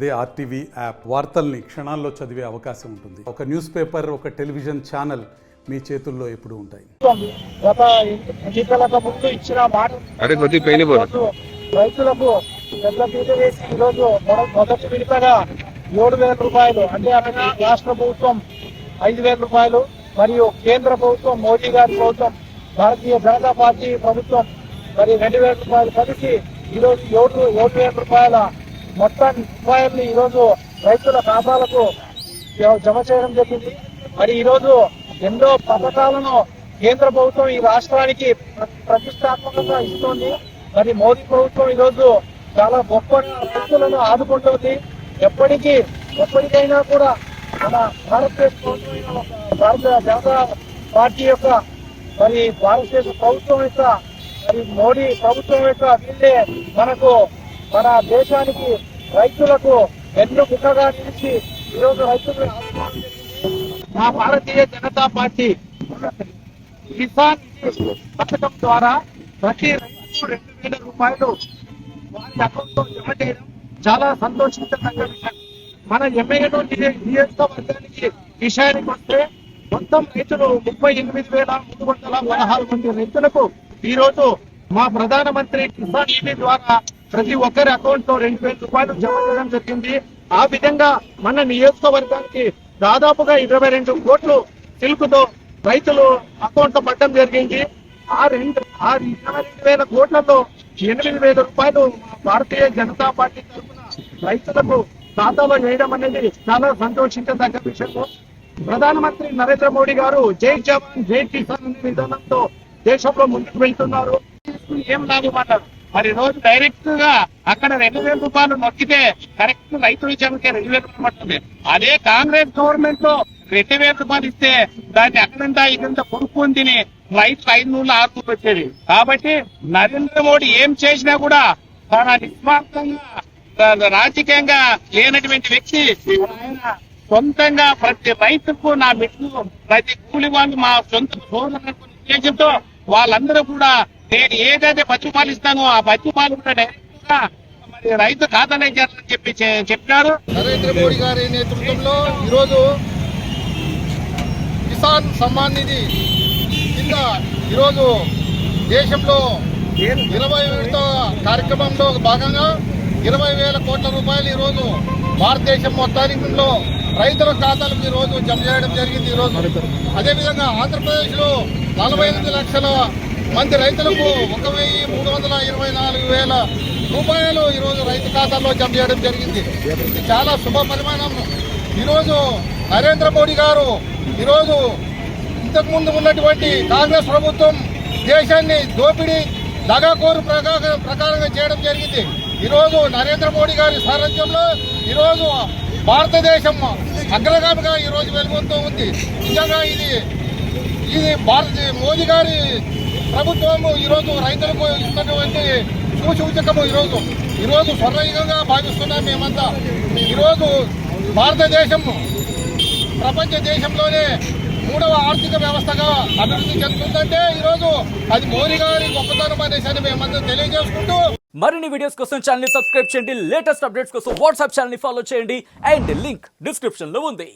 అదే RTV app వార్తల్ని క్షణాల్లో చదివే అవకాశం ఉంటుంది. ఒక న్యూస్ పేపర్, ఒక టెలివిజన్ ఛానల్ మీ చేతుల్లో ఎప్పుడూ ఉంటాయి. గత ఎన్నికలకు ముందు ఇచ్చిన మాట రైతులకు పెద్ద పీట వేసి ఈరోజు మొదటి విడతగా 7,000 రూపాయలు అంటే అనగా రాష్ట్ర ప్రభుత్వం 5,000 రూపాయలు మరియు కేంద్ర ప్రభుత్వం మోదీ గారి ప్రభుత్వం భారతీయ జనతా పార్టీ ప్రభుత్వం మరి 2,000 రూపాయలు కలిసి ఈరోజు 7,000 రూపాయల మొత్తం రూపాయల్ని ఈరోజు రైతుల ఖాతాలకు జమ చేయడం జరిగింది. మరి ఈరోజు ఎన్నో పథకాలను కేంద్ర ప్రభుత్వం ఈ రాష్ట్రానికి ప్రతిష్టాత్మకంగా ఇస్తోంది. మరి మోదీ ప్రభుత్వం ఈరోజు చాలా గొప్పగా రైతులను ఆదుకుంటుంది. ఎప్పటికైనా కూడా మన భారతదేశ జనతా పార్టీ యొక్క మరి భారతదేశ ప్రభుత్వం యొక్క మరి మోడీ ప్రభుత్వం యొక్క వీళ్ళే మనకు మన దేశానికి రైతులకు ఎన్నో ముఖగా నిలిచి ఈరోజు రైతులు మా భారతీయ జనతా పార్టీ కిసాన్ పథకం ద్వారా ప్రతి రైతుకు 2,000 రూపాయలు వారి అకౌంట్ లో జమ చేయడం చాలా సంతోషించదగ్గ విషయం. మన ఎమ్మెల్యేలో నియోజకవర్గానికి విషయానికి వస్తే మొత్తం రైతులు 38,316 మంది రైతులకు ఈ రోజు మా ప్రధానమంత్రి కిసాన్ నిధి ద్వారా ప్రతి ఒక్కరి అకౌంట్ లో 2,000 రూపాయలు జమ చేయడం జరిగింది. ఆ విధంగా మన నియోజకవర్గానికి దాదాపుగా 22 కోట్లు సిల్క్తో రైతులు అకౌంట్ లో పడడం జరిగింది. ఆ 22,000 కోట్లలో 8,000 రూపాయలు భారతీయ జనతా పార్టీ తరఫున రైతులకు ఖాతాలో వేయడం అనేది చాలా సంతోషించదగ్గ విషయము. ప్రధానమంత్రి నరేంద్ర మోడీ గారు జై జవాన్ జై కిసాన్ అనే విధానంతో దేశంలో ముందుకు వెళ్తున్నారు. ఏం లాభం అన్నారు. మరి రోజు డైరెక్ట్ గా అక్కడ 2,000 రూపాయలు నొక్కితే కరెక్ట్ రైతు విషయానికి 2,000 రూపాయలు పడుతుంది. అదే కాంగ్రెస్ గవర్నమెంట్ లో 2,000 రూపాయలు ఇస్తే దాన్ని అక్కడంతా ఇదంతా కొనుక్కొని తిని రైతు 500-600 వచ్చేది. కాబట్టి నరేంద్ర మోడీ ఏం చేసినా కూడా తన నిస్వార్థంగా రాజకీయంగా లేనటువంటి వ్యక్తి. ఆయన సొంతంగా ప్రతి రైతుకు నా మిట్లు ప్రతి కూలి వాళ్ళు మా సొంత సోదరులకు ఉద్దేశంతో వాళ్ళందరూ కూడా నేను ఏదైతే పచ్చుపాలు ఇస్తానో ఆ పచ్చుపాలు కూడా డైరెక్ట్ గా మరి రైతు ఖాతాలో చేయాలని చెప్పి చెప్పినారు. నరేంద్ర మోడీ గారి నేతృత్వంలో ఈరోజు కిసాన్ సమ్మాన్ నిధి కింద ఈరోజు దేశంలో 20 విడత కార్యక్రమంలో భాగంగా 20,000 కోట్ల రూపాయలు ఈరోజు భారతదేశం మొత్తానికి రైతుల ఖాతాలకు ఈరోజు జమ చేయడం జరిగింది. ఈరోజు అదేవిధంగా ఆంధ్రప్రదేశ్ లో 48 లక్షల మంది రైతులకు 1,324,000 రూపాయలు ఈరోజు రైతు ఖాతాల్లో జమ చేయడం జరిగింది. ఇది చాలా శుభ పరిమాణం. ఈరోజు నరేంద్ర మోడీ గారు ఈరోజు ఇంతకుముందు ఉన్నటువంటి కాంగ్రెస్ ప్రభుత్వం దేశాన్ని దోపిడీ దగాకోరు ప్రకారంగా చేయడం జరిగింది. ఈరోజు నరేంద్ర మోడీ గారి సారథ్యంలో ఈరోజు భారతదేశం అగ్రగామిగా ఈరోజు వెలుగొందుతూ ఉంది. నిజంగా ఇది మోదీ గారి ప్రభుత్వం ఈరోజు రైతులకు ఇస్తున్నటువంటి సూచకము ఈరోజు స్వర్ణయుగంగా భావిస్తున్నాం మేమంతా. ఈరోజు భారతదేశం ప్రపంచ దేశంలోనే 3వ ఆర్థిక వ్యవస్థగా అభివృద్ధి చెందుతుందంటే ఈరోజు అది మోదీ గారి గొప్పతనం అనేసి మేమంతా తెలియజేసుకుంటూ మరిన్ని వీడియోస్ కోసం ఛానల్ ని సబ్స్క్రైబ్ చేయండి. లేటెస్ట్ అప్డేట్స్ కోసం వాట్సాప్ ఛానల్ ని ఫాలో చేయండి. అండ్ లింక్ డిస్క్రిప్షన్ లో ఉంది.